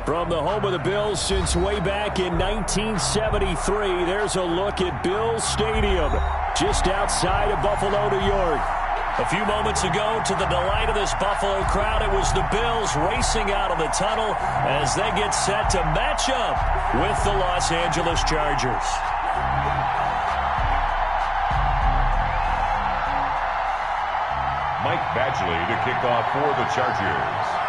From the home of the Bills since way back in 1973, there's a look at Bills Stadium, just outside of Buffalo, New York. A few moments ago, to the delight of this Buffalo crowd, it was the Bills racing out of the tunnel as they get set to match up with the Los Angeles Chargers. Mike Badgley to kick off for the Chargers.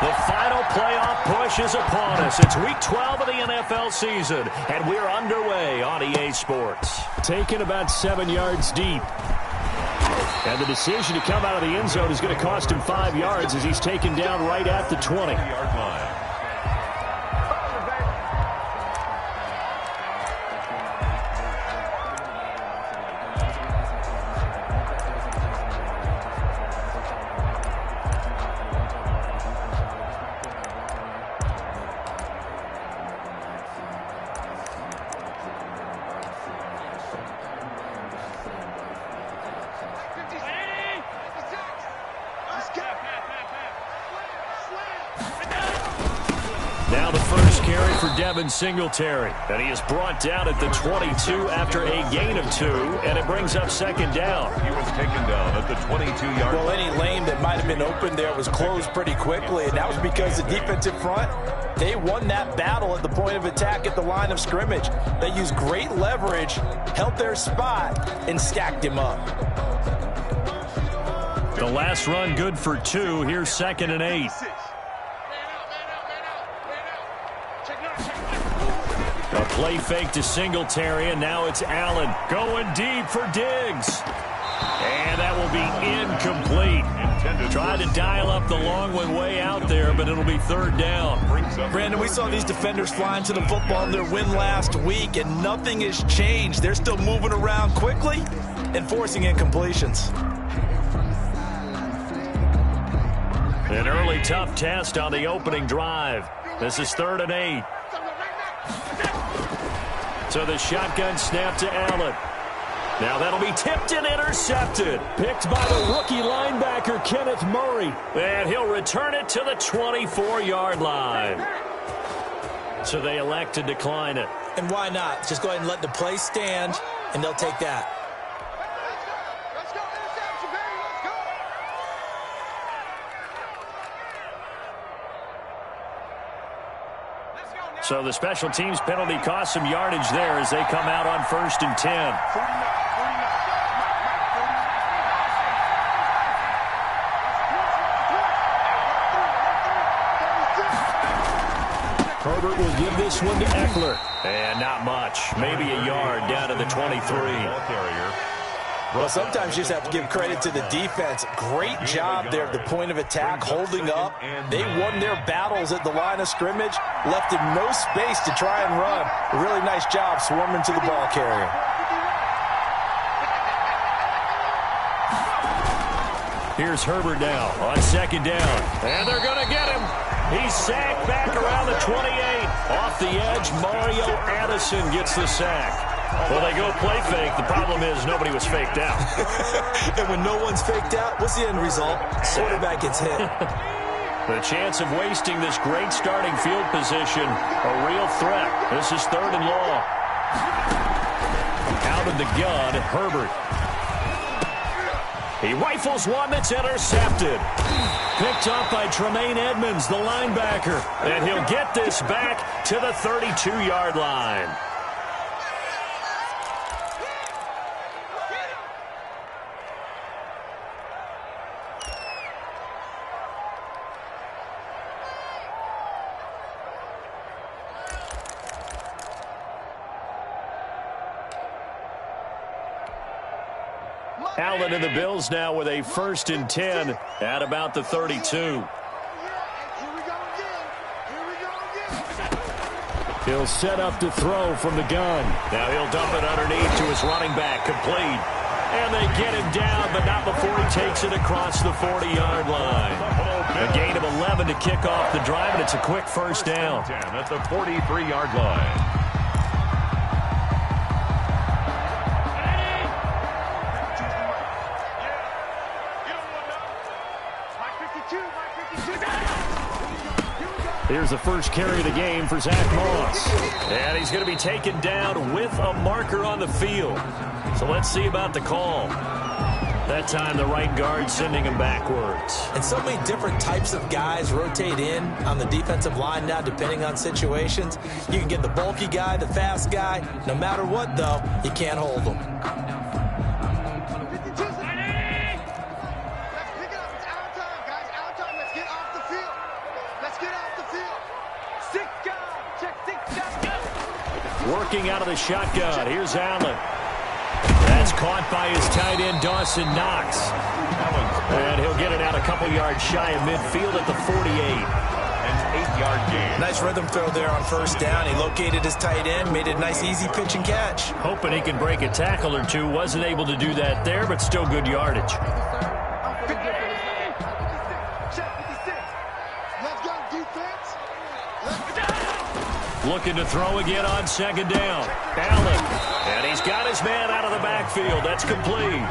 The final playoff push is upon us. It's Week 12 of the NFL season, and we're underway on EA Sports. Taken about 7 yards deep. And the decision to come out of the end zone is going to cost him 5 yards as he's taken down right at the 20-yard line. Now the first carry for Devin Singletary, and he is brought down at the 22 after a gain of 2, and it brings up second down. He was taken down at the 22-yard line. Well, any lane that might have been open there was closed pretty quickly, and that was because the defensive front, they won that battle at the point of attack at the line of scrimmage. They used great leverage, held their spot, and stacked him up. The last run good for 2. Here's 2nd and 8. A play fake to Singletary, and now it's Allen going deep for Diggs. And that will be incomplete. Tried to dial up the long one way out there, but it'll be 3rd down. Brandon, we saw these defenders flying to the football in their win last week, and nothing has changed. They're still moving around quickly and forcing incompletions. An early tough test on the opening drive. This is 3rd and 8. So the shotgun snap to Allen. Now that'll be tipped and intercepted. Picked by the rookie linebacker, Kenneth Murray. And he'll return it to the 24-yard line. So they elect to decline it. And why not? Just go ahead and let the play stand, and they'll take that. So the special teams penalty cost some yardage there as they come out on 1st and 10. Herbert will give this one to Eckler. And not much. Maybe a yard down to the 23. Well, sometimes you just have to give credit to the defense. Great job there at the point of attack, holding up. They won their battles at the line of scrimmage, left him no space to try and run. A really nice job swarming to the ball carrier. Here's Herbert now on 2nd down. And they're going to get him. He's sacked back around the 28. Off the edge, Mario Addison gets the sack. Well, they go play fake. The problem is nobody was faked out. And when no one's faked out, what's the end result? Quarterback gets hit. The chance of wasting this great starting field position, a real threat. This is 3rd and long. Out of the gun, Herbert. He rifles one that's intercepted. Picked up by Tremaine Edmonds, the linebacker. And he'll get this back to the 32-yard line. Allen and the Bills now with a 1st and 10 at about the 32. He'll set up to throw from the gun. Now he'll dump it underneath to his running back, complete. And they get him down, but not before he takes it across the 40-yard line. A gain of 11 to kick off the drive, and it's a quick 1st down. At the 43-yard line. Here's the first carry of the game for Zach Moss. And he's going to be taken down with a marker on the field. So let's see about the call. That time the right guard sending him backwards. And so many different types of guys rotate in on the defensive line now depending on situations. You can get the bulky guy, the fast guy. No matter what, though, you can't hold them. Working out of the shotgun. Here's Allen. That's caught by his tight end, Dawson Knox. And he'll get it out a couple yards shy of midfield at the 48. An 8-yard gain. Nice rhythm throw there on first down. He located his tight end, made it a nice easy pitch and catch. Hoping he can break a tackle or two. Wasn't able to do that there, but still good yardage. Looking to throw again on second down. Allen. And he's got his man out of the backfield. That's complete.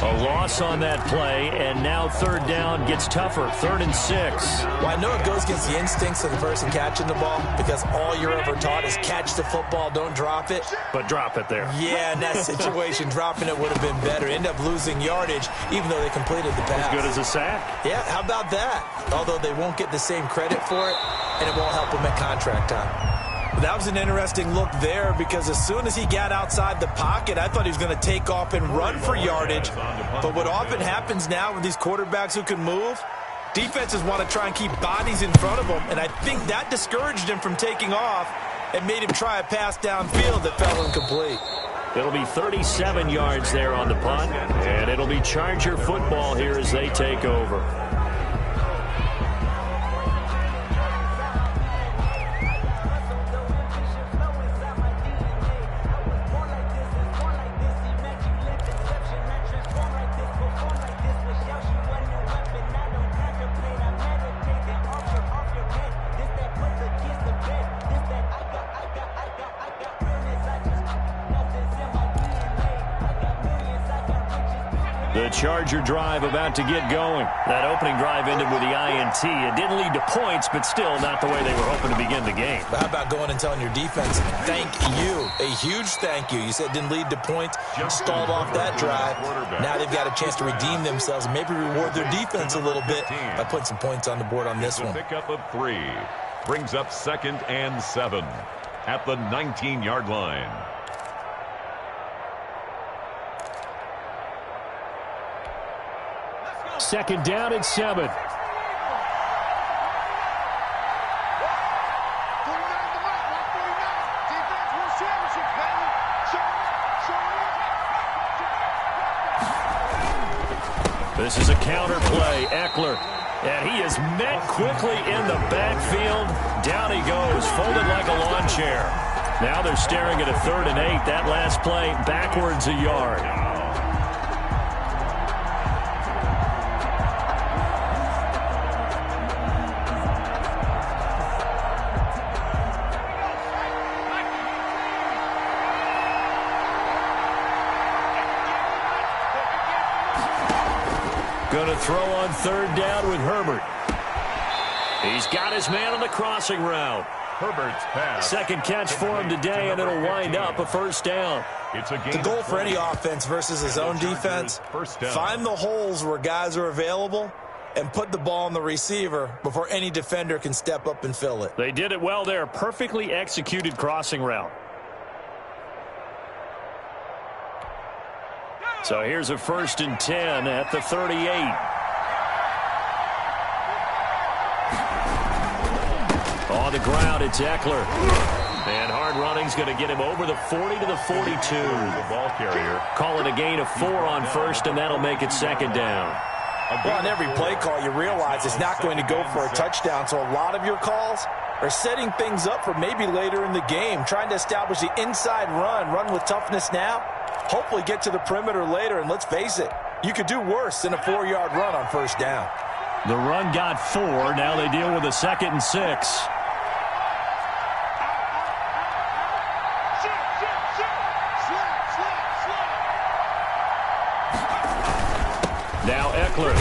A loss on that play, and now third down gets tougher. 3rd and 6. Well, I know it goes against the instincts of the person catching the ball because all you're ever taught is catch the football, don't drop it. But drop it there. Yeah, in that situation, dropping it would have been better. End up losing yardage, even though they completed the pass. As good as a sack. Yeah, how about that? Although they won't get the same credit for it, and it won't help them at contract time. That was an interesting look there because as soon as he got outside the pocket, I thought he was going to take off and run for yardage. But what often happens now with these quarterbacks who can move, defenses want to try and keep bodies in front of them, and I think that discouraged him from taking off and made him try a pass downfield that fell incomplete. It'll be 37 yards there on the punt, and it'll be Charger football here as they take over. The Charger drive about to get going. That opening drive ended with the INT. It didn't lead to points, but still not the way they were hoping to begin the game. But how about going and telling your defense, thank you, a huge thank you. You said it didn't lead to points, stalled off that drive. Now they've got a chance to redeem themselves and maybe reward their defense a little bit by putting some points on the board on this one. Pickup of 3 brings up 2nd and 7 at the 19-yard line. Second down and 7. This is a counter play. Eckler. And he is met quickly in the backfield. Down he goes, folded like a lawn chair. Now they're staring at a 3rd and 8. That last play backwards a yard. Going to throw on 3rd down with Herbert. He's got his man on the crossing route. Herbert's pass. Second catch for him today, and it'll wind up a 1st down. It's a The goal for any offense versus his own defense, find the holes where guys are available and put the ball on the receiver before any defender can step up and fill it. They did it well there. Perfectly executed crossing route. So here's a 1st and 10 at the 38. On the ground, it's Eckler. And hard running's going to get him over the 40 to the 42. The ball carrier. Call it a gain of 4 on 1st, and that'll make it 2nd down. Well, on every play call, you realize it's not going to go for a touchdown, so a lot of your calls are setting things up for maybe later in the game, trying to establish the inside run with toughness now, hopefully get to the perimeter later, and let's face it, you could do worse than a 4-yard run on 1st down. The run got 4. Now they deal with a 2nd and 6. Now Eckler.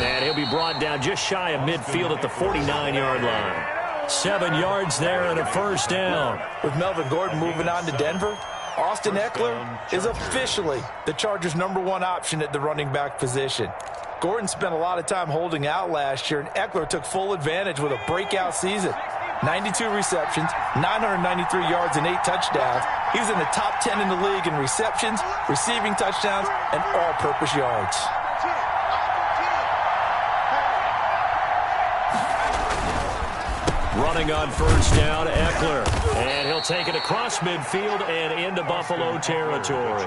And he'll be brought down just shy of midfield at the 49-yard line. 7 yards there and a first down. With Melvin Gordon moving on to Denver, Austin Eckler is officially the Chargers' #1 option at the running back position. Gordon spent a lot of time holding out last year, and Eckler took full advantage with a breakout season. 92 receptions, 993 yards, and 8 touchdowns. He was in the top 10 in the league in receptions, receiving touchdowns, and all-purpose yards. Running on first down, Eckler. And he'll take it across midfield and into Buffalo territory.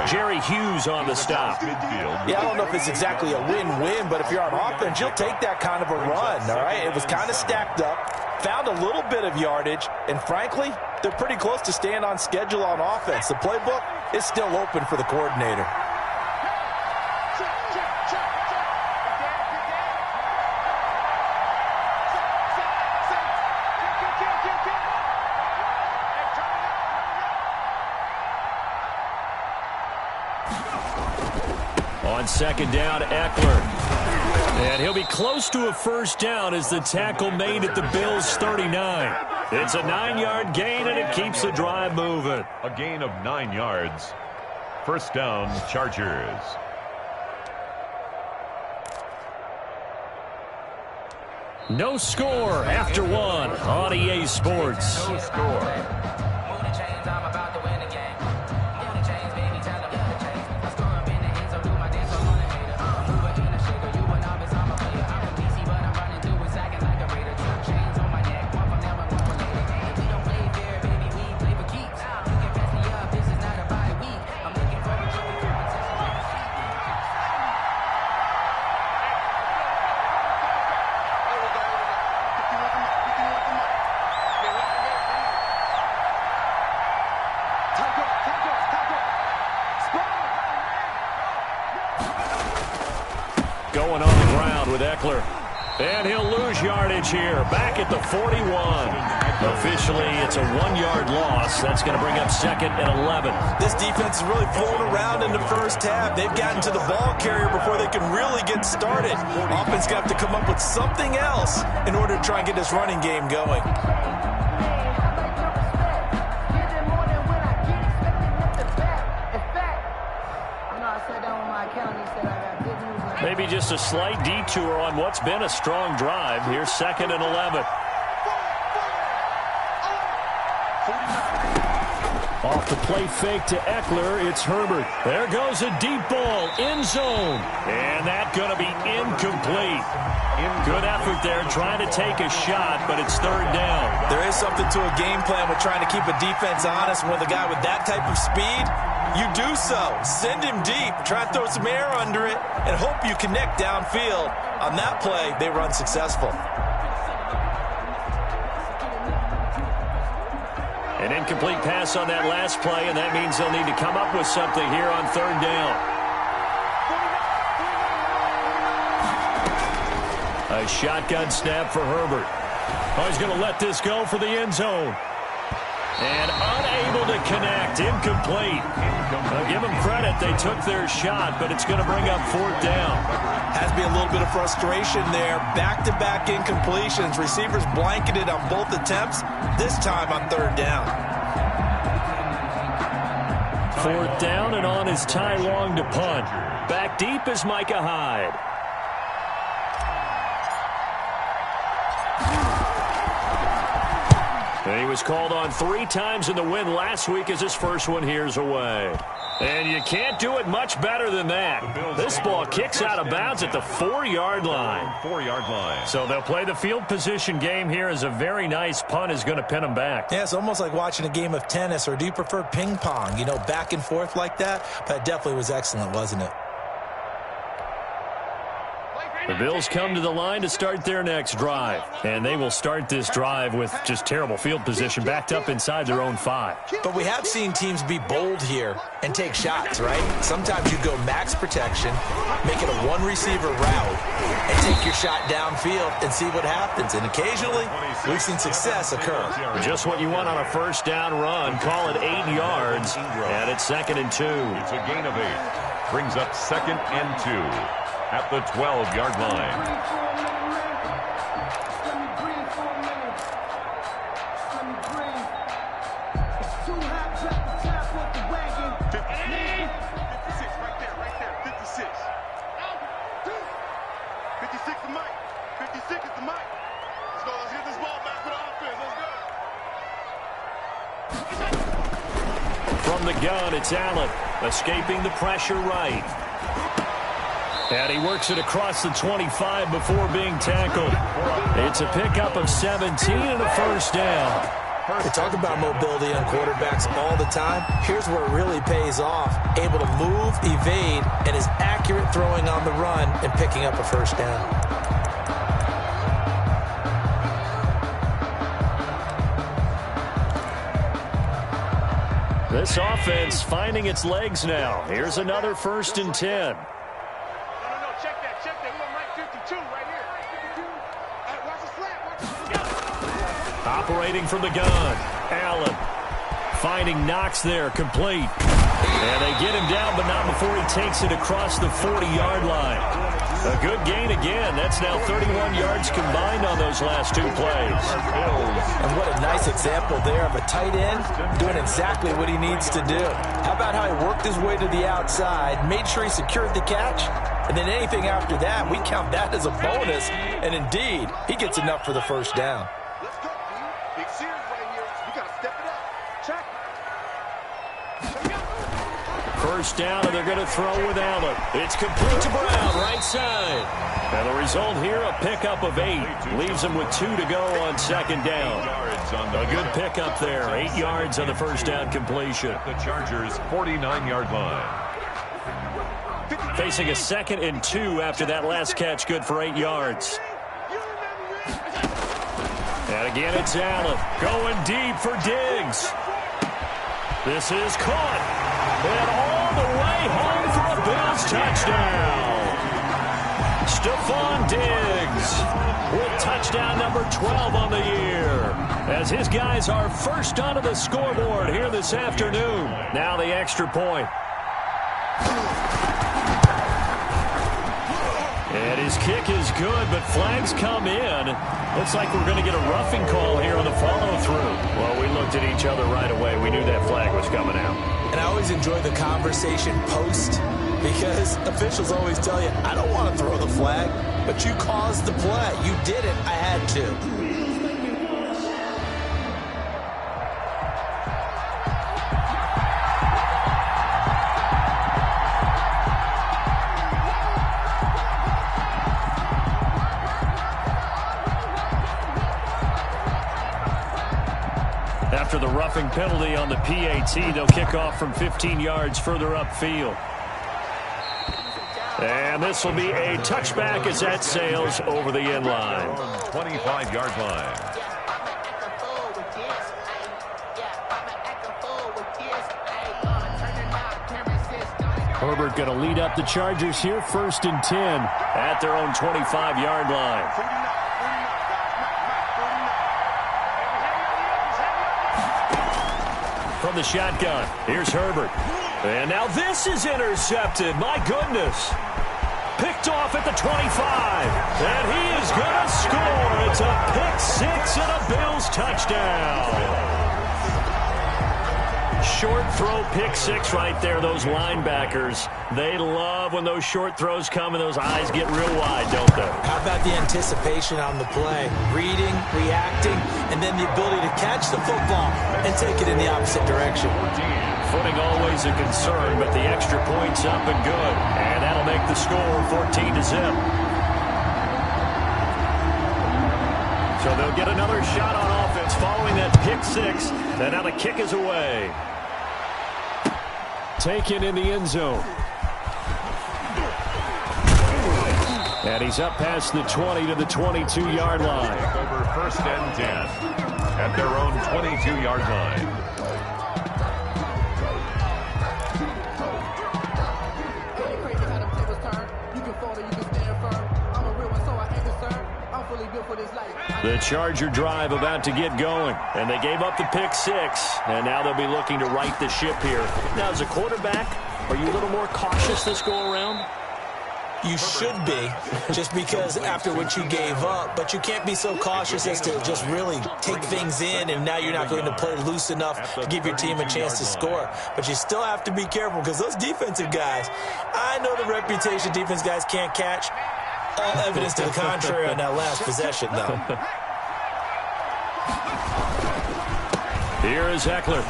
Jerry Hughes on the stop. Yeah, I don't know if it's exactly a win-win, but if you're on offense, you'll take that kind of a run, all right? It was kind of stacked up, found a little bit of yardage, and frankly, they're pretty close to staying on schedule on offense. The playbook is still open for the coordinator. On second down, Eckler. And he'll be close to a first down as the tackle made at the Bills' 39. It's a 9-yard gain, and it keeps the drive moving. A gain of 9 yards. First down, Chargers. No score after 1 on EA Sports. No score. Going on the ground with Eckler. And he'll lose yardage here. Back at the 41. Officially, it's a 1-yard loss. That's going to bring up second and 11. This defense is really pulling around in the first half. They've gotten to the ball carrier before they can really get started. Offense got to come up with something else in order to try and get this running game going. Maybe just a slight detour on what's been a strong drive. Here's second and 11. Off the play fake to Eckler, it's Herbert. There goes a deep ball, end zone. And that's going to be incomplete. Good effort there, trying to take a shot, but it's third down. There is something to a game plan with trying to keep a defense honest. With a guy with that type of speed, you do so. Send him deep, try to throw some air under it, and hope you connect downfield. On that play, they run successful. An incomplete pass on that last play, and that means they'll need to come up with something here on third down. A shotgun snap for Herbert. Oh, he's going to let this go for the end zone. And unable to connect. Incomplete. I'll give them credit. They took their shot, but it's going to bring up fourth down. Has to be a little bit of frustration there. Back-to-back incompletions. Receivers blanketed on both attempts, this time on third down. Fourth down, and on is Ty Long to punt. Back deep is Micah Hyde. And he was called on 3 times in the win last week as his first one here's away. And you can't do it much better than that. This ball kicks out of bounds at the 4-yard line. 4-yard line. So they'll play the field position game here as a very nice punt is going to pin them back. Yeah, it's almost like watching a game of tennis, or do you prefer ping pong? You know, back and forth like that? That definitely was excellent, wasn't it? The Bills come to the line to start their next drive. And they will start this drive with just terrible field position backed up inside their own 5. But we have seen teams be bold here and take shots, right? Sometimes you go max protection, make it a one-receiver route, and take your shot downfield and see what happens. And occasionally, we've seen success occur. Just what you want on a first down run. Call it 8 yards. And it's second and 2. It's a gain of 8. Brings up second and 2. At the 12-yard line. the gun, it's Allen. Escaping the pressure right. And he works it across the 25 before being tackled. It's a pickup of 17 and a first down. We talk about mobility on quarterbacks all the time. Here's where it really pays off. Able to move, evade, and is accurate throwing on the run and picking up a first down. This offense finding its legs now. Here's another 1st and 10. No, check that. We're on right 52 right here. 52. Watch the flat. Operating from the gun. Allen finding Knox there, complete. And they get him down, but not before he takes it across the 40-yard line. A good gain again. That's now 31 yards combined on those last 2 plays. And what a nice example there of a tight end doing exactly what he needs to do. How about how he worked his way to the outside, made sure he secured the catch, and then anything after that, we count that as a bonus. And indeed, he gets enough for the first down. Let's go, dude. Big series right here. We got to step it up. Check. First down, and they're going to throw with Allen. It's complete to Brown, right side. And the result here, a pickup of 8. Leaves them with 2 to go on 2nd down. A good pickup there. 8 yards on the first down completion. The Chargers' 49-yard line. Facing a 2nd and 2 after that last catch, good for 8 yards. And again, it's Allen going deep for Diggs. This is caught. And all the way home for a Bills touchdown. Stephon Diggs with touchdown number 12 on the year. As his guys are first onto the scoreboard here this afternoon. Now the extra point. And his kick is good, but flags come in. Looks like we're going to get a roughing call here on the follow-through. Well, we looked at each other right away. We knew that flag was coming out. And I always enjoy the conversation post because officials always tell you, I don't want to throw the flag, but you caused the play. You did it. I had to. After the roughing penalty on the PAT, they'll kick off from 15 yards further upfield. And this will be a touchback as that sails over the end line. 25-yard line. Herbert going to lead up the Chargers here, 1st and 10 at their own 25-yard line. From the shotgun, here's Herbert. And now this is intercepted. My goodness. Picked off at the 25. And he is going to score. It's a pick-6 and a Bills touchdown. Short throw pick-6 right there. Those linebackers, they love when those short throws come and those eyes get real wide, don't they? How about the anticipation on the play? Reading, reacting, and then the ability to catch the football and take it in the opposite direction. Footing always a concern, but the extra point's up and good. And that'll make the score 14-0. So they'll get another shot on offense following that pick-6. And now the kick is away. Taken in the end zone. And he's up past the 20 to the 22-yard line. Over 1st and 10 at their own 22-yard line. The Charger drive about to get going, and they gave up the pick-6, and now they'll be looking to right the ship here. Now, as a quarterback, are you a little more cautious this go-around? You should be, just because after what you gave up, but you can't be so cautious as to just really take things in, and now you're not going to play loose enough to give your team a chance to score. But you still have to be careful, because those defensive guys, I know the reputation defense guys can't catch. All evidence to the contrary on that last possession, though. Here is Eckler.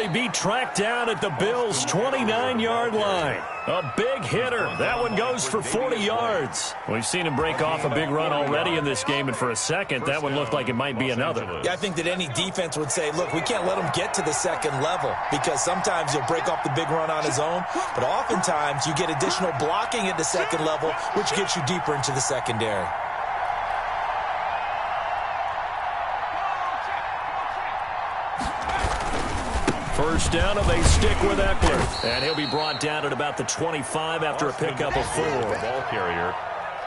may be tracked down at the Bills' 29-yard line. A big hitter. That one goes for 40 yards. We've seen him break off a big run already in this game, and for a second, that one looked like it might be another. Yeah, I think that any defense would say, look, we can't let him get to the second level because sometimes he'll break off the big run on his own, but oftentimes you get additional blocking at the second level, which gets you deeper into the secondary. First down, and they stick with Eckler. And he'll be brought down at about the 25 after a pickup of 4. Ball carrier.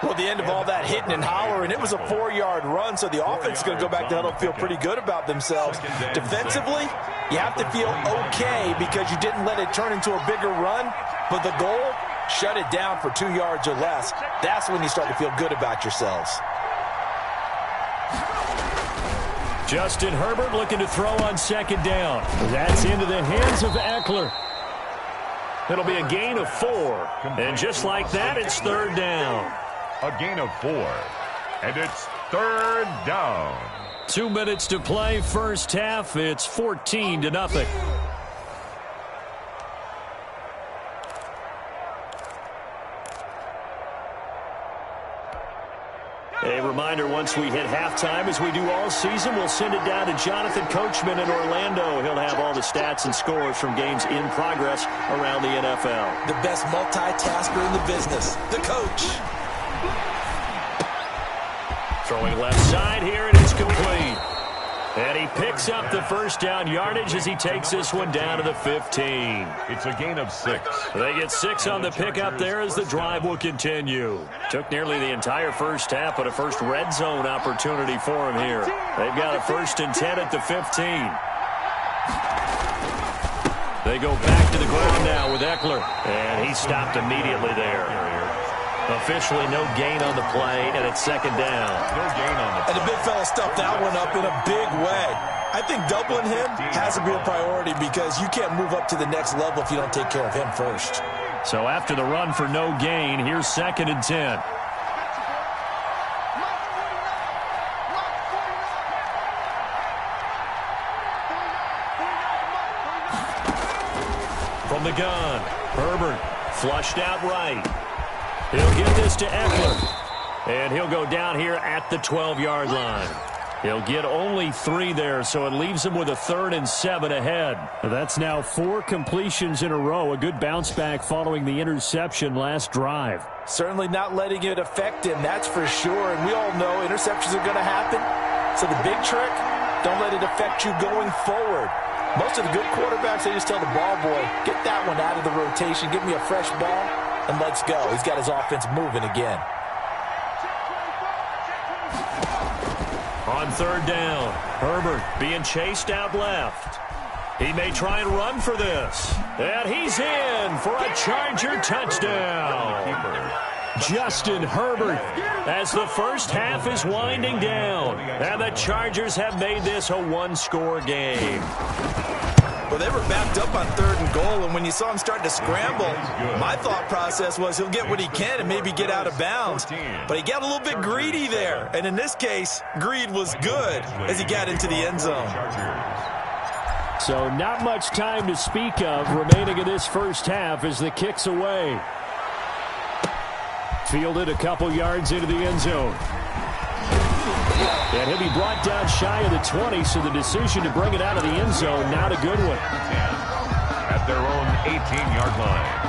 Well, the end of all that hitting and hollering, it was a 4-yard run, so the offense is going to go back to huddle and feel pretty good about themselves. Defensively, you have to feel okay because you didn't let it turn into a bigger run, but the goal, shut it down for 2 yards or less. That's when you start to feel good about yourselves. Justin Herbert looking to throw on second down. That's into the hands of Eckler. It'll be a gain of 4. And just like that, it's third down. A gain of 4. And it's third down. 2 minutes to play, first half. It's 14-0. A reminder, once we hit halftime, as we do all season, we'll send it down to Jonathan Coachman in Orlando. He'll have all the stats and scores from games in progress around the NFL. The best multitasker in the business, the coach. Throwing left side here, and it's complete. And he picks up the first down yardage as he takes this one down to the 15. It's a gain of 6. They get 6 on the pickup there as the drive will continue. Took nearly the entire first half, but a first red zone opportunity for him here. They've got a 1st and 10 at the 15. They go back to the ground now with Eckler. And he stopped immediately there. Officially no gain on the play, and it's second down. No gain on the play. And the big fella stuffed that one up in a big way. I think doubling him has to be a priority because you can't move up to the next level if you don't take care of him first. So after the run for no gain, here's 2nd and 10. From the gun, Herbert flushed out right. He'll get this to Eckler, and he'll go down here at the 12-yard line. He'll get only 3 there, so it leaves him with a 3rd and 7 ahead. That's now 4 completions in a row, a good bounce back following the interception last drive. Certainly not letting it affect him, that's for sure, and we all know interceptions are going to happen. So the big trick, don't let it affect you going forward. Most of the good quarterbacks, they just tell the ball boy, get that one out of the rotation, give me a fresh ball, and let's go. He's got his offense moving again. On third down, Herbert being chased out left. He may try and run for this. And he's in for a Charger touchdown. Justin Herbert, as the first half is winding down. And the Chargers have made this a 1-score game. Well, they were backed up on 3rd and goal, and when you saw him start to scramble, my thought process was he'll get what he can and maybe get out of bounds. But he got a little bit greedy there, and in this case, greed was good as he got into the end zone. So not much time to speak of remaining in this first half as the kick's away. Fielded a couple yards into the end zone. And he'll be brought down shy of the 20, so the decision to bring it out of the end zone, not a good one. At their own 18-yard line.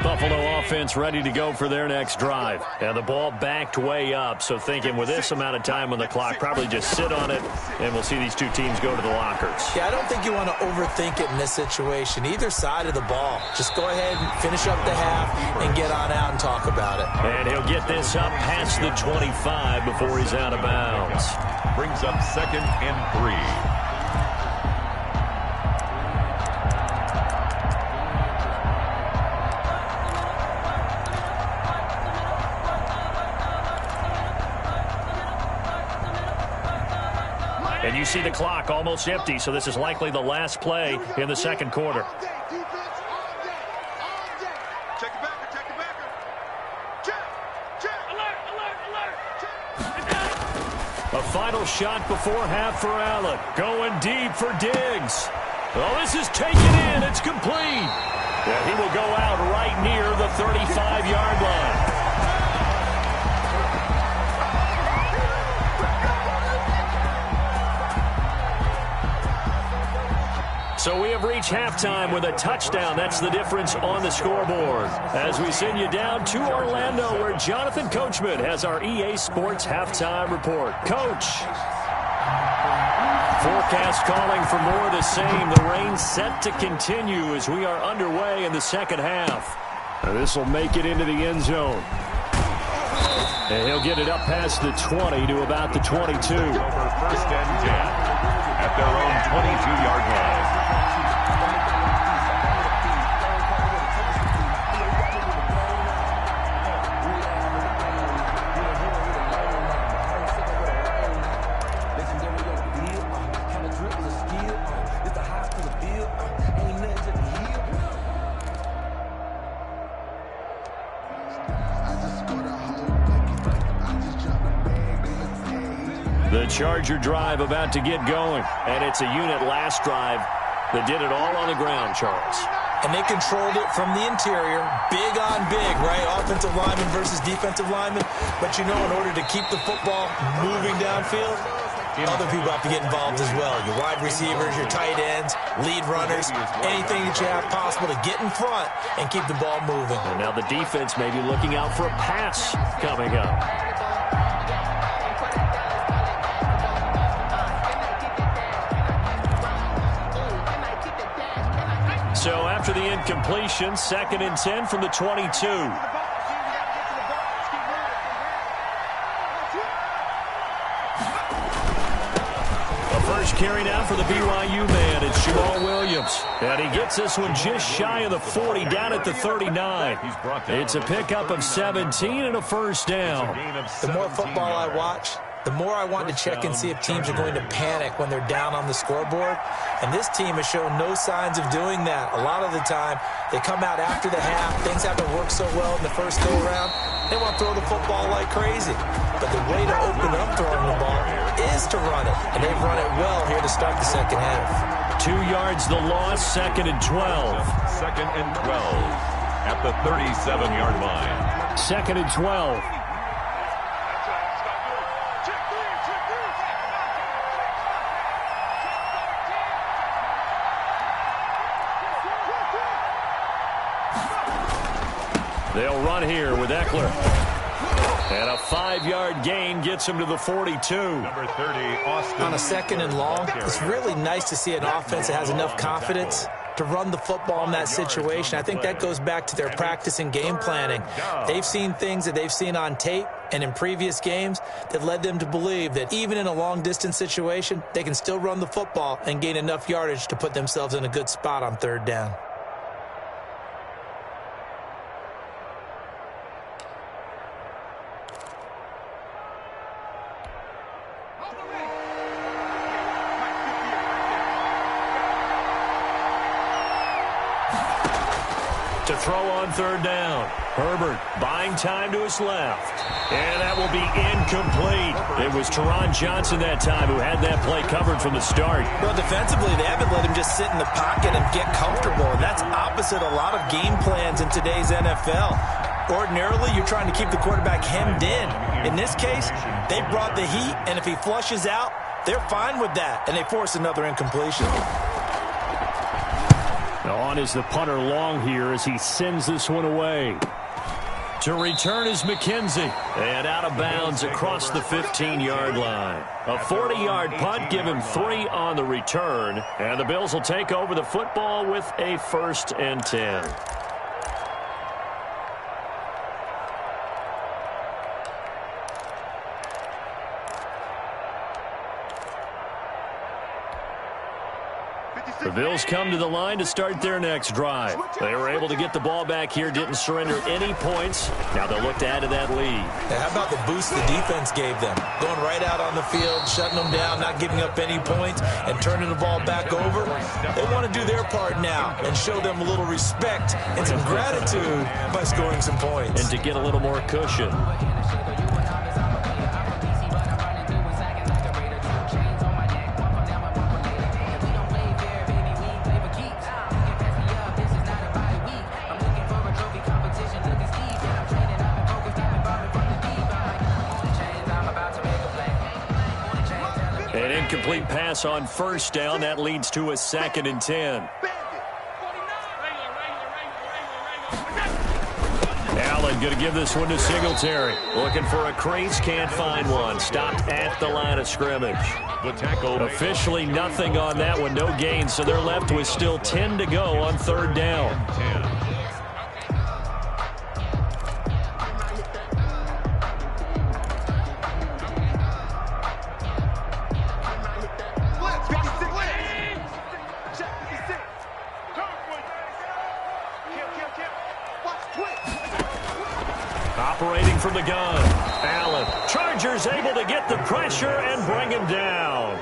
Buffalo offense ready to go for their next drive. And the ball backed way up, so thinking with this amount of time on the clock, probably just sit on it, and we'll see these two teams go to the lockers. Yeah, I don't think you want to overthink it in this situation. Either side of the ball. Just go ahead and finish up the half and get on out and talk about it. And he'll get this up past the 25 before he's out of bounds. Brings up 2nd and 3. And you see the clock almost empty, so this is likely the last play in the second quarter. All day, defense, all day, all day. Check it back, check it back. Check, check. Alert, alert, alert. Check. A final shot before half for Allen. Going deep for Diggs. Oh, this is taken in. It's complete. Yeah, he will go out right near the 35-yard line. So we have reached halftime with a touchdown. That's the difference on the scoreboard. As we send you down to Orlando, where Jonathan Coachman has our EA Sports halftime report. Coach. Forecast calling for more of the same. The rain set to continue as we are underway in the second half. This will make it into the end zone. And he'll get it up past the 20 to about the 22. Over 1st and 10 at their own 22-yard line. The Charger drive about to get going, and it's a unit last drive that did it all on the ground, Charles. And they controlled it from the interior, big on big, right? Offensive lineman versus defensive lineman. But you know, in order to keep the football moving downfield, other people have to get involved as well. Your wide receivers, your tight ends, lead runners, anything that you have possible to get in front and keep the ball moving. And now the defense may be looking out for a pass coming up. So after the incompletion, 2nd and 10 from the 22. The first carry now for the BYU man. It's Jamal Williams. And he gets this one just shy of the 40, down at the 39. It's a pickup of 17 and a first down. The more football I watch, the more I want to check and see if teams are going to panic when they're down on the scoreboard. And this team has shown no signs of doing that. A lot of the time, they come out after the half. Things haven't worked so well in the first go-around. They want to throw the football like crazy. But the way to open up throwing the ball is to run it. And they've run it well here to start the second half. 2 yards the loss, 2nd and 12. 2nd and 12 at the 37-yard line. 2nd and 12. They'll run here with Eckler. And a 5-yard gain gets him to the 42. Number 30, Austin. On a 2nd and long, it's really nice to see an offense that has enough confidence to run the football in that situation. I think that goes back to their practice and game planning. They've seen things that they've seen on tape and in previous games that led them to believe that even in a long-distance situation, they can still run the football and gain enough yardage to put themselves in a good spot on 3rd down. To throw on 3rd down. Herbert buying time to his left. And that will be incomplete. It was Teron Johnson that time who had that play covered from the start. Well, defensively, they haven't let him just sit in the pocket and get comfortable. And that's opposite a lot of game plans in today's NFL. Ordinarily, you're trying to keep the quarterback hemmed in. In this case, they brought the heat, and if he flushes out, they're fine with that, and they force another incompletion. On is the punter long here as he sends this one away. To return is McKenzie. And out of bounds across the 15-yard line. A 40-yard punt, give him 3 on the return. And the Bills will take over the football with a 1st and 10. The Bills come to the line to start their next drive. They were able to get the ball back here, didn't surrender any points. Now they'll look to add to that lead. How about the boost the defense gave them? Going right out on the field, shutting them down, not giving up any points, and turning the ball back over. They want to do their part now and show them a little respect and some gratitude by scoring some points. And to get a little more cushion. An incomplete pass on first down. That leads to a 2nd and 10. Allen going to give this one to Singletary. Looking for a crease, can't find one. Stopped at the line of scrimmage. The tackle. Officially nothing on that one, no gain, so they're left with still 10 to go on 3rd down. 10. Operating from the gun, Allen. Chargers able to get the pressure and bring him down.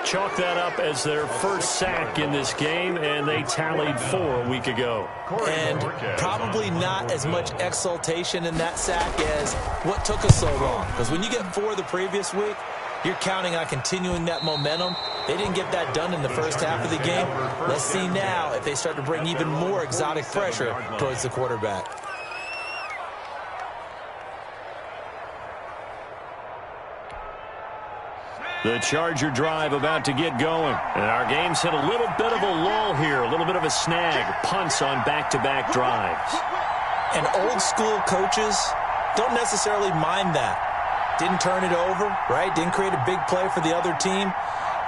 Chalk that up as their first sack in this game, and they tallied 4 a week ago. And probably not as much exultation in that sack as what took us so long. Because when you get 4 the previous week, you're counting on continuing that momentum. They didn't get that done in the first half of the game. Let's see now if they start to bring even more exotic pressure towards the quarterback. The Charger drive about to get going. And our game's hit a little bit of a lull here, a little bit of a snag. Punts on back-to-back drives. And old school coaches don't necessarily mind that. Didn't turn it over, right? Didn't create a big play for the other team.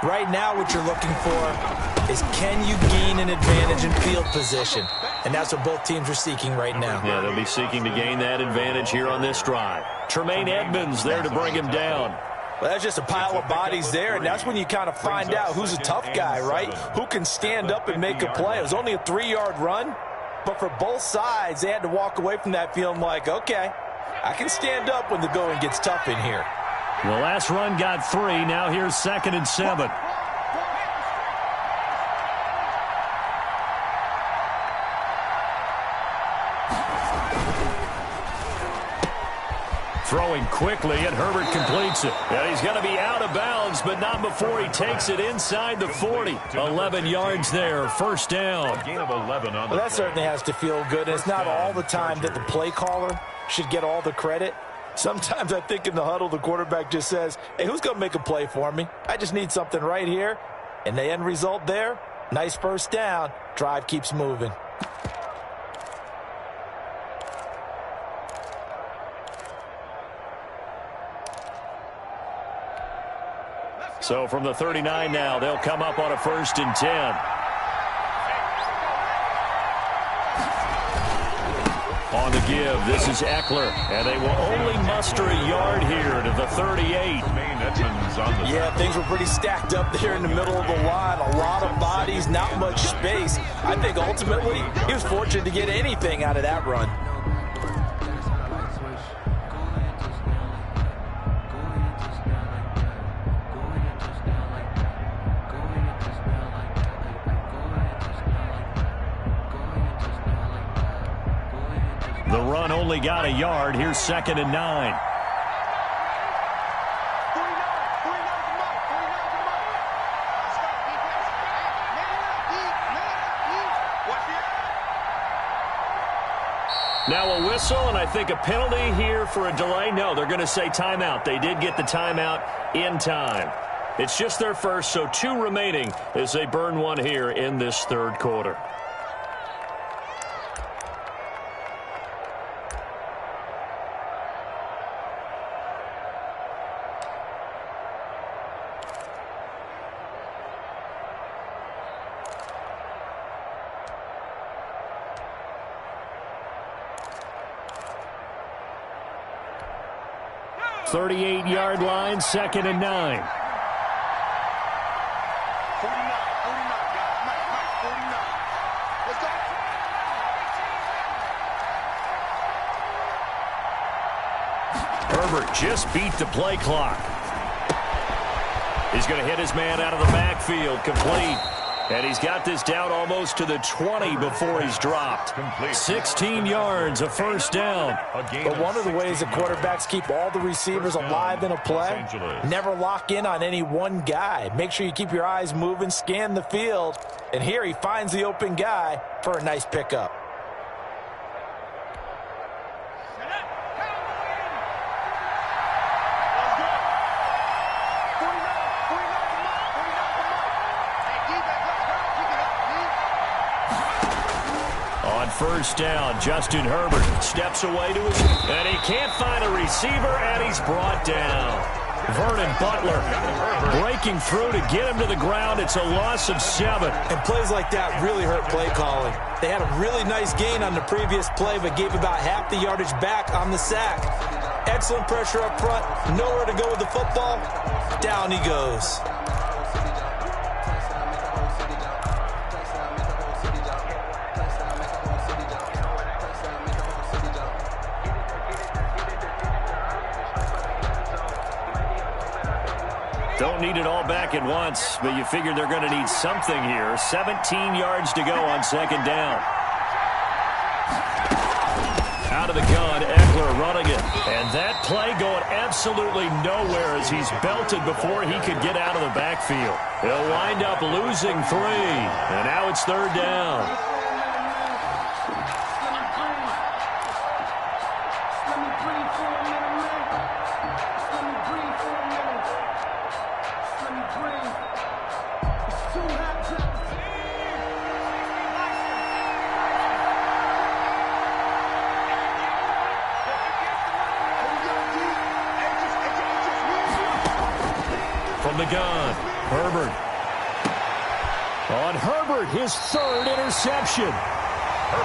Right now what you're looking for is can you gain an advantage in field position? And that's what both teams are seeking right now. Yeah, they'll be seeking to gain that advantage here on this drive. Tremaine Edmonds there to bring him down. Well, that's just a pile of bodies there, and that's when you kind of find out who's a tough guy, right? Who can stand up and make a play. It was only a 3-yard run, but for both sides, they had to walk away from that feeling like, okay, I can stand up when the going gets tough in here. The last run got 3. Now here's 2nd and 7. Throwing quickly, and Herbert completes it. And he's going to be out of bounds, but not before he takes it inside the 40. 11 yards there, first down. Gain of 11 on the Well, that certainly has to feel good. It's not all the time that the play caller should get all the credit. Sometimes I think in the huddle, the quarterback just says, hey, who's going to make a play for me? I just need something right here. And the end result there, nice first down. Drive keeps moving. So from the 39 now, they'll come up on a 1st and 10. On the give, this is Eckler, and they will only muster a yard here to the 38. Yeah, things were pretty stacked up there in the middle of the line. A lot of bodies, not much space. I think ultimately he was fortunate to get anything out of that run. The run only got a yard. Here's 2nd and 9. Now a whistle, and I think a penalty here for a delay. No, they're going to say timeout. They did get the timeout in time. It's just their first, so 2 remaining as they burn one here in this 3rd quarter. .38-yard line, 2nd and 9. 49, guys. Let's go. Herbert just beat the play clock. He's going to hit his man out of the backfield, complete. And he's got this down almost to the 20 before he's dropped. 16 yards, a first down. But one of the ways that quarterbacks keep all the receivers alive in a play, never lock in on any one guy. Make sure you keep your eyes moving, scan the field. And here he finds the open guy for a nice pickup. First down, Justin Herbert steps away to his, and he can't find a receiver, and he's brought down. Vernon Butler breaking through to get him to the ground. It's a loss of 7. And plays like that really hurt play calling. They had a really nice gain on the previous play, but gave about half the yardage back on the sack. Excellent pressure up front, nowhere to go with the football. Down he goes. Don't need it all back at once, but you figure they're going to need something here. 17 yards to go on second down. Out of the gun, Eckler running it. And that play going absolutely nowhere as he's belted before he could get out of the backfield. He'll wind up losing 3, and now it's third down. From the gun, Herbert. On Herbert, his third interception.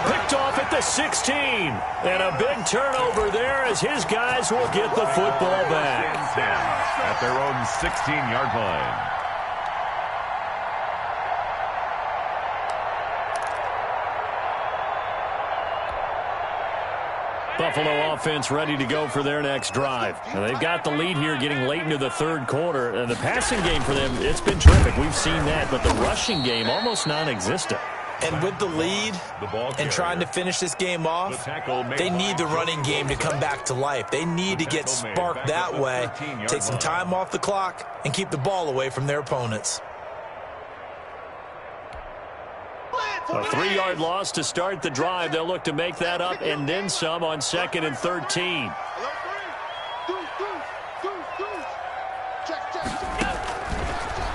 Picked off at the 16. And a big turnover there as his guys will get the football back. At their own 16-yard line. Buffalo offense ready to go for their next drive. Now they've got the lead here getting late into the third quarter. And the passing game for them, it's been terrific. We've seen that. But the rushing game, almost non-existent. And with the lead and trying to finish this game off, they need the running game to come back to life. They need to get sparked that way, take some time off the clock, and keep the ball away from their opponents. A 3-yard loss to start the drive. They'll look to make that up and then some on 2nd and 13.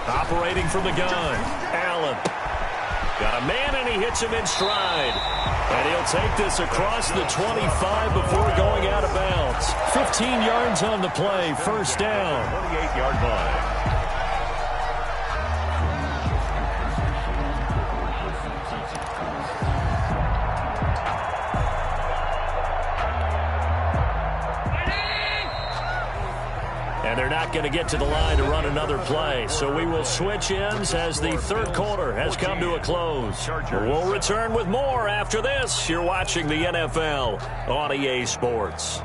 Operating from the gun, Allen. Got a man, and he hits him in stride. And he'll take this across the 25 before going out of bounds. 15 yards on the play, first down. 28-yard line. And they're not going to get to the line to run another play. So we will switch ends as the third quarter has come to a close. We'll return with more after this. You're watching the NFL on EA Sports.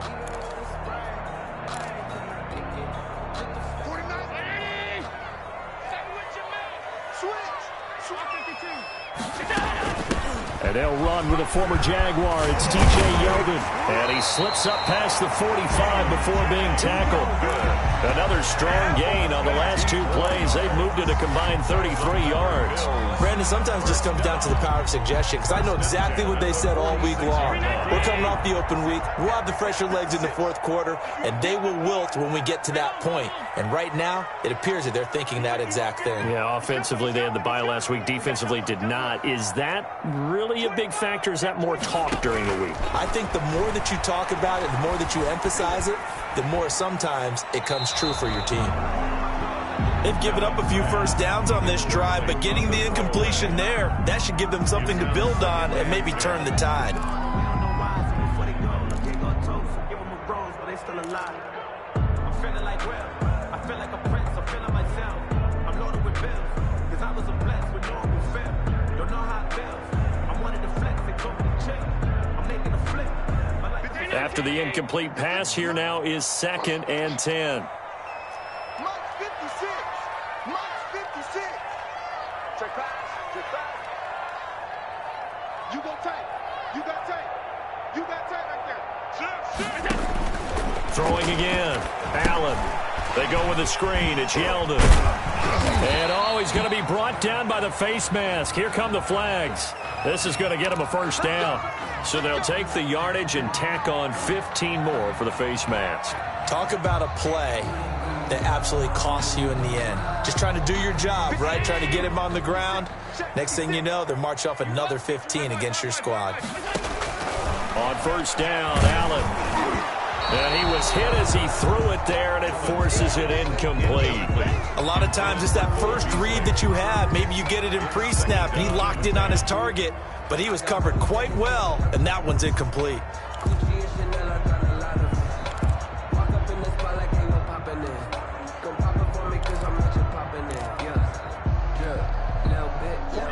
And they'll run with a former Jaguar. It's T.J. Yeldon. And he slips up past the 45 before being tackled. Another strong gain on the last 2 plays. They've moved it a combined 33 yards. Brandon, sometimes it just comes down to the power of suggestion, because I know exactly what they said all week long. We're coming off the open week. We'll have the fresher legs in the fourth quarter, and they will wilt when we get to that point. And right now, it appears that they're thinking that exact thing. Yeah, offensively, they had the bye last week. Defensively, did not. Is that really a big factor? Is that more talk during the week? I think the more that you talk about it, the more that you emphasize it, the more sometimes it comes true for your team. They've given up a few first downs on this drive, but getting the incompletion there, that should give them something to build on and maybe turn the tide. Don't know how After the incomplete pass, here now is 2nd and 10. Mike 56. Mike 56. Check pass. Check pass. You go tight. You got tight. You got tight right there. Throwing again. Allen. They go with the screen. It's Yeldon. And, he's going to be brought down by the face mask. Here come the flags. This is going to get him a first down. So they'll take the yardage and tack on 15 more for the face mask. Talk about a play that absolutely costs you in the end. Just trying to do your job, right? Trying to get him on the ground. Next thing you know, they're marching off another 15 against your squad. On first down, Allen. And he was hit as he threw it there, and it forces it incomplete. A lot of times it's that first read that you have. Maybe you get it in pre-snap, and he locked in on his target, but he was covered quite well, and that one's incomplete.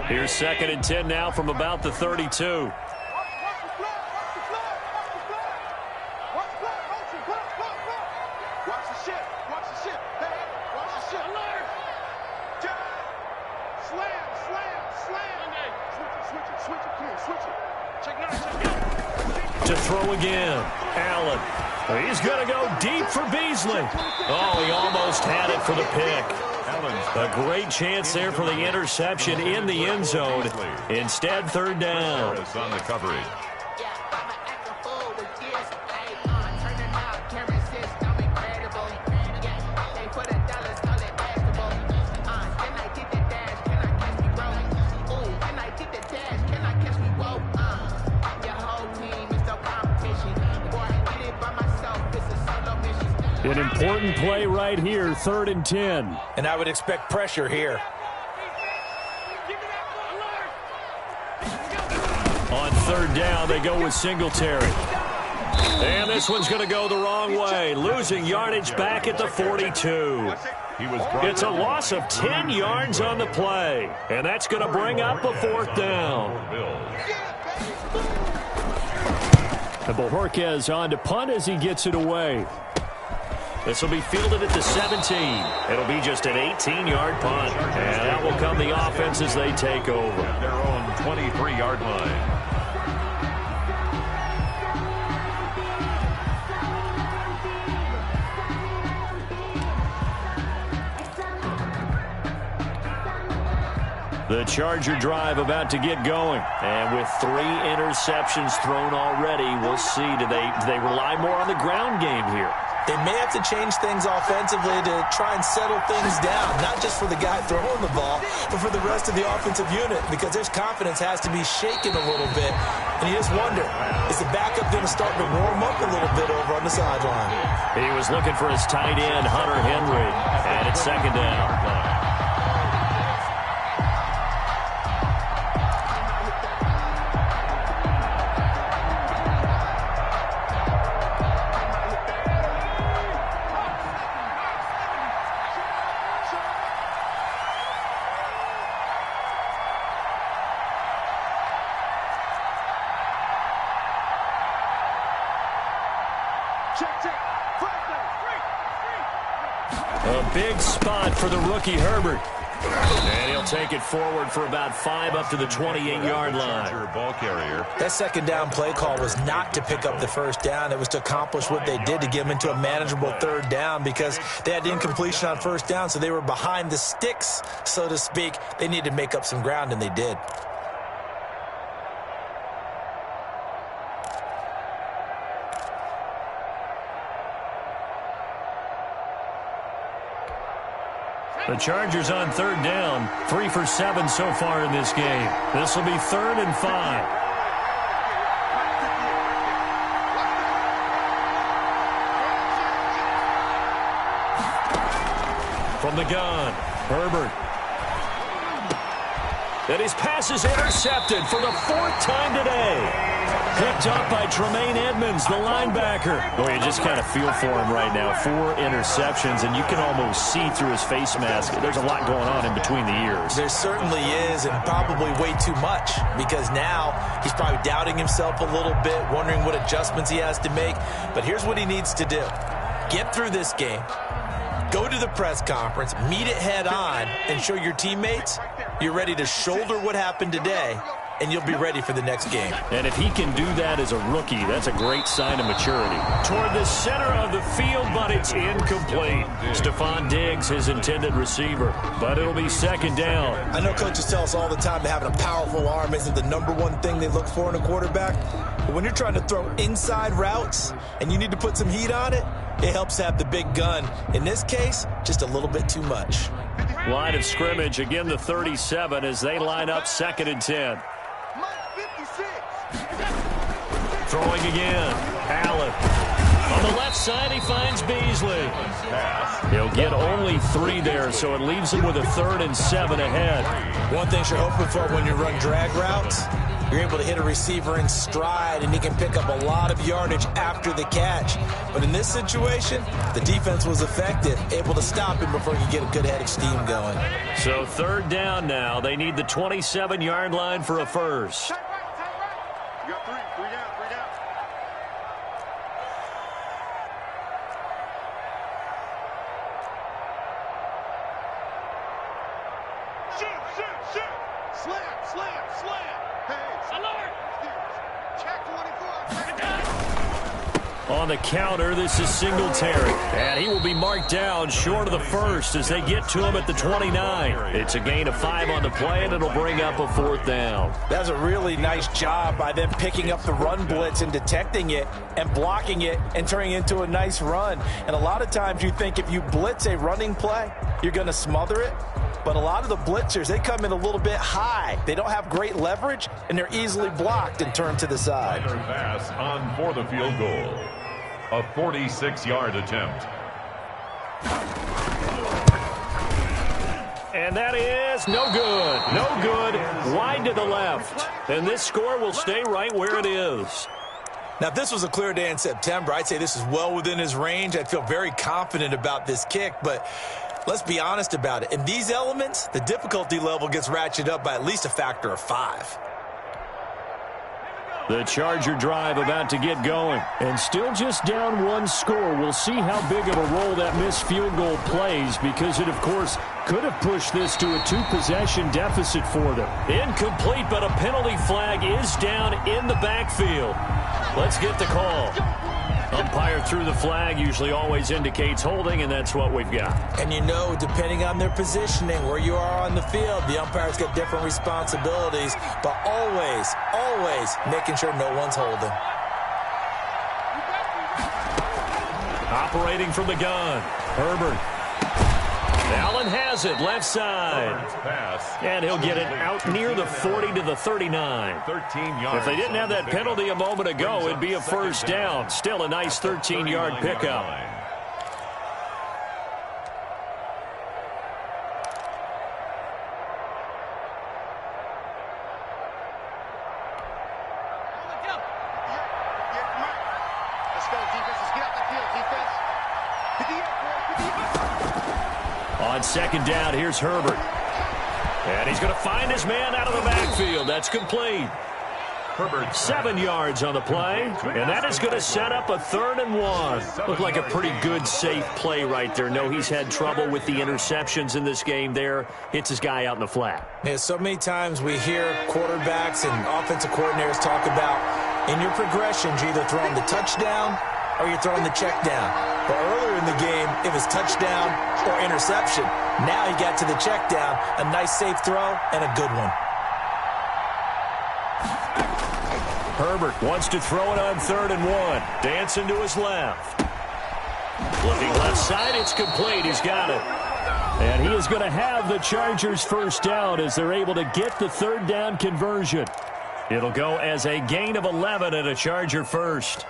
Here's 2nd and 10 now from about the 32. To throw again. Allen. He's going to go deep for Beasley. Oh, he almost had it for the pick. A great chance there for the interception in the end zone. Instead, 3rd down. On the coverage. An important play right here, 3rd and 10. And I would expect pressure here. On 3rd down, they go with Singletary. And this one's going to go the wrong way, losing yardage back at the 42. It's a loss of 10 yards on the play, and that's going to bring up a 4th down. And Bojorquez on to punt as he gets it away. This will be fielded at the 17. It'll be just an 18-yard punt. And that will come the offense as they take over. Their own 23-yard line. The Charger drive about to get going. And with 3 interceptions thrown already, we'll see. Do they rely more on the ground game here? They may have to change things offensively to try and settle things down, not just for the guy throwing the ball, but for the rest of the offensive unit, because their confidence has to be shaken a little bit. And you just wonder, is the backup going to start to warm up a little bit over on the sideline? He was looking for his tight end, Hunter Henry, and it's 2nd down. A big spot for the rookie Herbert. And he'll take it forward for about 5 up to the 28-yard line. Ball carrier. That 2nd down play call was not to pick up the 1st down. It was to accomplish what they did to get them into a manageable 3rd down, because they had incompletion on 1st down, so they were behind the sticks, so to speak. They needed to make up some ground, and they did. The Chargers on 3rd down, 3 for 7 so far in this game. This will be 3rd and 5. From the gun, Herbert. And his pass is intercepted for the 4th time today. Picked up by Tremaine Edmonds, the linebacker. Boy, you just kind of feel for him right now. 4 interceptions, and you can almost see through his face mask. There's a lot going on in between the ears. There certainly is, and probably way too much, because now he's probably doubting himself a little bit, wondering what adjustments he has to make. But here's what he needs to do. Get through this game, go to the press conference, meet it head on, and show your teammates you're ready to shoulder what happened today, and you'll be ready for the next game. And if he can do that as a rookie, that's a great sign of maturity. Toward the center of the field, but it's incomplete. Stephon Diggs, his intended receiver, but it'll be second down. I know coaches tell us all the time that having a powerful arm isn't the #1 thing they look for in a quarterback. But when you're trying to throw inside routes and you need to put some heat on it, it helps to have the big gun. In this case, just a little bit too much. Line of scrimmage, again the 37 as they line up 2nd and 10. Throwing again. Allen. On the left side, he finds Beasley. He'll get only 3 there, so it leaves him with a 3rd and 7 ahead. One thing you're hoping for when you run drag routes, you're able to hit a receiver in stride, and he can pick up a lot of yardage after the catch. But in this situation, the defense was effective, able to stop him before he could get a good head of steam going. So 3rd down now. They need the 27-yard line for a first. You got 3 down, 3 down. Shoot. Slam. Hey, alert. Check 24. On the counter, this is Singletary. And he will be marked down short of the first as they get to him at the 29. It's a gain of 5 on the play, and it'll bring up a 4th down. That's a really nice job by them picking up the run blitz and detecting it and blocking it and turning it into a nice run. And a lot of times you think if you blitz a running play, you're going to smother it. But a lot of the blitzers, they come in a little bit high. They don't have great leverage, and they're easily blocked and turned to the side. Pass on for the field goal. A 46-yard attempt. And that is no good. No good. Wide to the left. And this score will stay right where it is. Now, if this was a clear day in September, I'd say this is well within his range. I'd feel very confident about this kick, but let's be honest about it. In these elements, the difficulty level gets ratcheted up by at least a factor of 5. The Charger drive about to get going. And still just down 1 score. We'll see how big of a role that missed field goal plays, because it, of course, could have pushed this to a 2-possession deficit for them. Incomplete, but a penalty flag is down in the backfield. Let's get the call. Umpire threw the flag, usually always indicates holding, and that's what we've got. And you know, depending on their positioning, where you are on the field, the umpire's got different responsibilities, but always making sure no one's holding. Operating from the gun, Herbert. Allen has it, left side. And he'll get it out near the 40 to the 39. 13 yards. If they didn't have that penalty a moment ago, it'd be a first down. Still a nice 13-yard pickup. Let's go, defense. Let's get out the field, defense. On 2nd down, here's Herbert. And he's going to find his man out of the backfield. That's complete. Herbert. 7 yards on the play, and that is going to set up a 3rd and 1. Looked like a pretty good, safe play right there. No, he's had trouble with the interceptions in this game there. Hits his guy out in the flat. Yeah, so many times we hear quarterbacks and offensive coordinators talk about in your progressions, you're either throwing the touchdown or you're throwing the check down. But earlier in the game, it was touchdown or interception. Now he got to the check down, a nice safe throw and a good one. Herbert wants to throw it on 3rd and 1. Dancing to his left. Looking left side, it's complete. He's got it. And he is going to have the Chargers first down as they're able to get the 3rd down conversion. It'll go as a gain of 11 and a Charger first.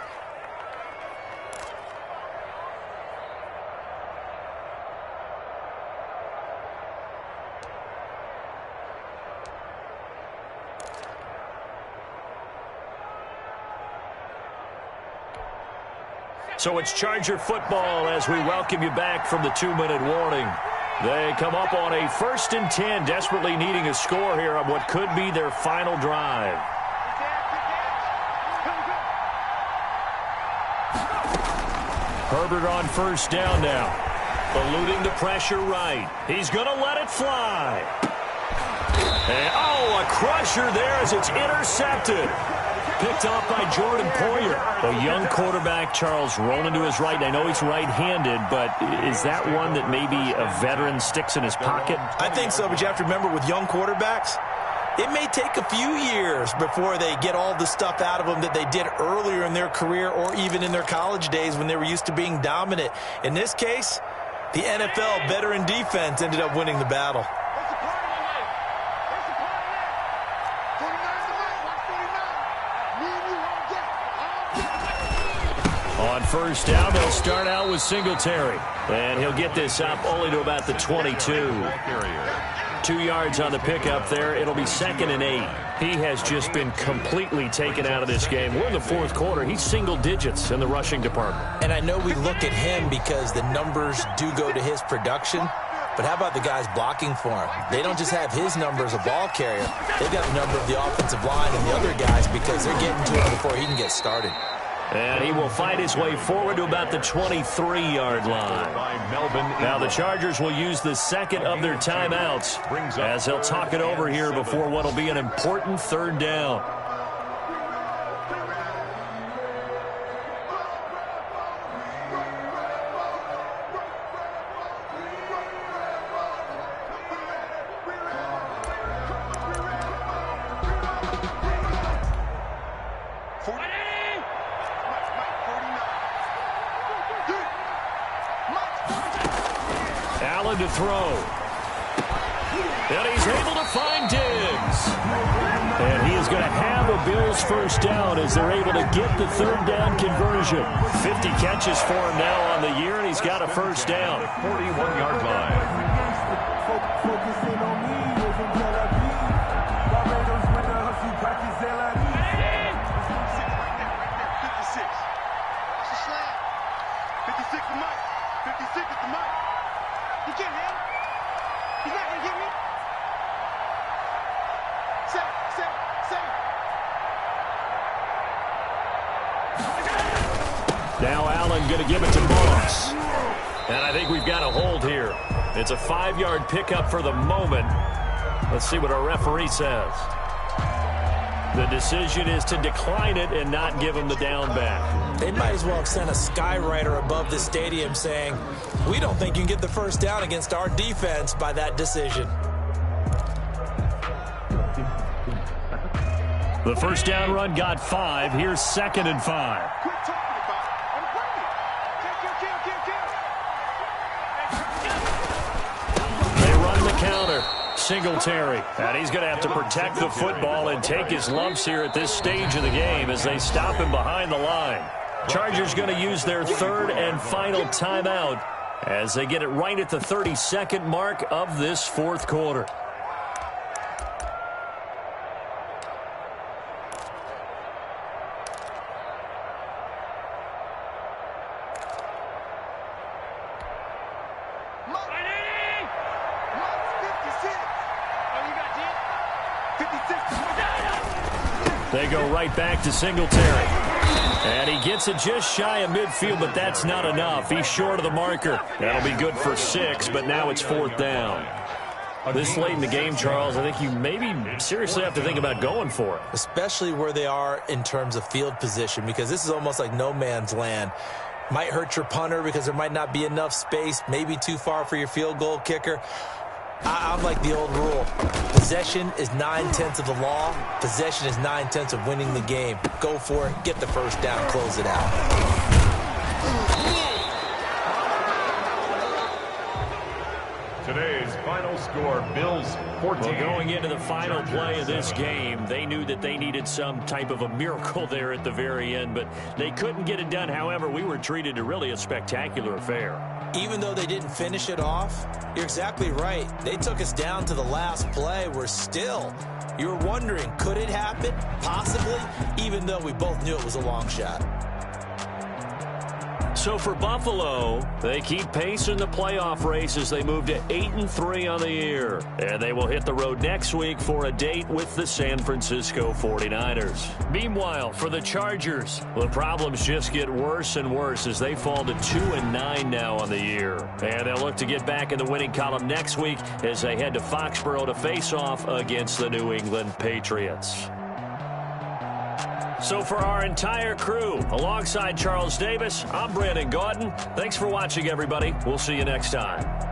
So it's Charger football as we welcome you back from the 2-minute warning. They come up on a 1st and 10, desperately needing a score here on what could be their final drive. Herbert on 1st down now. Eluding the pressure right. He's going to let it fly. And, a crusher there as it's intercepted. Picked off by Jordan Poyer. A young quarterback, Charles, rolling to his right. I know he's right-handed, but is that one that maybe a veteran sticks in his pocket? I think so, but you have to remember with young quarterbacks, it may take a few years before they get all the stuff out of them that they did earlier in their career or even in their college days when they were used to being dominant. In this case, the NFL veteran defense ended up winning the battle. On 1st down, they'll start out with Singletary. And he'll get this up only to about the 22. 2 yards on the pickup there. It'll be 2nd and 8. He has just been completely taken out of this game. We're in the 4th quarter. He's single digits in the rushing department. And I know we look at him because the numbers do go to his production. But how about the guys blocking for him? They don't just have his number as a ball carrier. They've got the number of the offensive line and the other guys because they're getting to him before he can get started. And he will fight his way forward to about the 23-yard line. Now the Chargers will use the 2nd of their timeouts as they'll talk it over here before what will be an important 3rd down. To throw. And he's able to find Diggs. And he is going to have a Bills 1st down as they're able to get the 3rd down conversion. 50 catches for him now on the year, and he's got a 1st down. 41-yard line. Now Allen going to give it to Moss. And I think we've got a hold here. It's a 5-yard pickup for the moment. Let's see what our referee says. The decision is to decline it and not give him the down back. They might as well have sent a skywriter above the stadium saying, we don't think you can get the 1st down against our defense by that decision. The 1st down run got 5. Here's 2nd and 5. They run the counter. Singletary. And he's going to have to protect the football and take his lumps here at this stage of the game as they stop him behind the line. Chargers going to use their 3rd and final timeout as they get it right at the 32nd mark of this 4th quarter. They go right back to Singletary. And he gets it just shy of midfield, but that's not enough. He's short of the marker. That'll be good for 6, but now it's 4th down. This late in the game, Charles, I think you maybe seriously have to think about going for it. Especially where they are in terms of field position, because this is almost like no man's land. Might hurt your punter because there might not be enough space, maybe too far for your field goal kicker. I'm like the old rule. Possession is 9/10 of the law. Possession is 9/10 of winning the game. Go for it. Get the 1st down. Close it out. Today's final score, Bills 14. Well, going into the final play of this game, they knew that they needed some type of a miracle there at the very end, but they couldn't get it done. However, we were treated to really a spectacular affair. Even though they didn't finish it off, you're exactly right. They took us down to the last play. We're still, you were wondering, could it happen? Possibly, even though we both knew it was a long shot. So for Buffalo, they keep pace in the playoff race as they move to 8-3 on the year. And they will hit the road next week for a date with the San Francisco 49ers. Meanwhile, for the Chargers, the problems just get worse and worse as they fall to 2-9 now on the year. And they'll look to get back in the winning column next week as they head to Foxborough to face off against the New England Patriots. So for our entire crew, alongside Charles Davis, I'm Brandon Gaudin. Thanks for watching, everybody. We'll see you next time.